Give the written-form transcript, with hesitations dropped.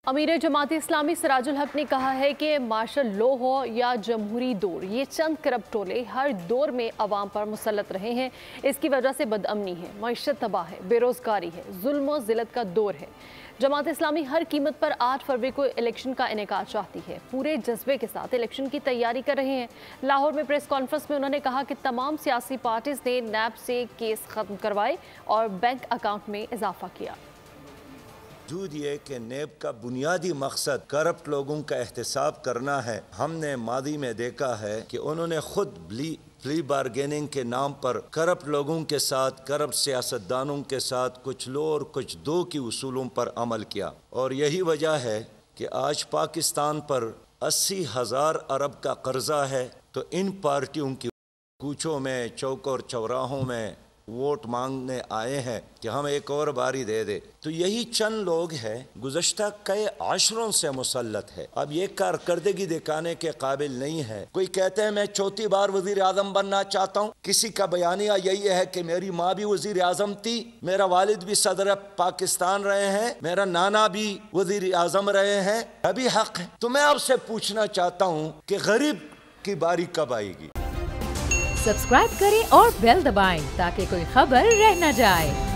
अमीर जमात इस्लामी सिराजुल हक ने कहा है कि मार्शल लॉ हो या जमहूरी दौर, ये चंद करप्ट टोले हर दौर में अवाम पर मुसल्लत रहे हैं। इसकी वजह से बदअमनी है, मईशत तबाह है, बेरोज़गारी है, जुल्म और ज़िल्लत का दौर है। जमात इस्लामी हर कीमत पर 8 फरवरी को इलेक्शन का इनेकाद चाहती है। पूरे जज्बे के साथ इलेक्शन की तैयारी कर रहे हैं। लाहौर में प्रेस कॉन्फ्रेंस में उन्होंने कहा कि तमाम सियासी पार्टीज ने नैब से केस ख़त्म करवाए और बैंक अकाउंट में इजाफा किया। वजूद ये कि नेब का बुनियादी मकसद करप्ट लोगों का एहतसाब करना है। हमने मादी में देखा है कि उन्होंने खुद प्ली बार्गेनिंग के नाम पर करप्ट लोगों के साथ, करप्ट सियासतदानों के साथ कुछ लो और कुछ दो की उसूलों पर अमल किया, और यही वजह है कि आज पाकिस्तान पर 80,000 अरब का कर्जा है। तो इन पार्टियों की कूचों में, चौक और चौराहों में वोट मांगने आए हैं कि हम एक और बारी दे दे। तो यही चंद लोग हैं, गुज़श्ता कई आशरों से मुसल्लत है। अब ये कारकर्दगी दिखाने के काबिल नहीं है। कोई कहते हैं मैं चौथी बार वजीर आज़म बनना चाहता हूँ, किसी का बयानिया यही है कि मेरी माँ भी वजीर आज़म थी, मेरा वालिद भी सदर पाकिस्तान रहे हैं, मेरा नाना भी वजीर आज़म रहे हैं, अभी हक है। तो मैं आपसे पूछना चाहता हूँ कि गरीब की बारी कब आएगी? सब्सक्राइब करें और बेल दबाएं ताकि कोई खबर रह न जाए।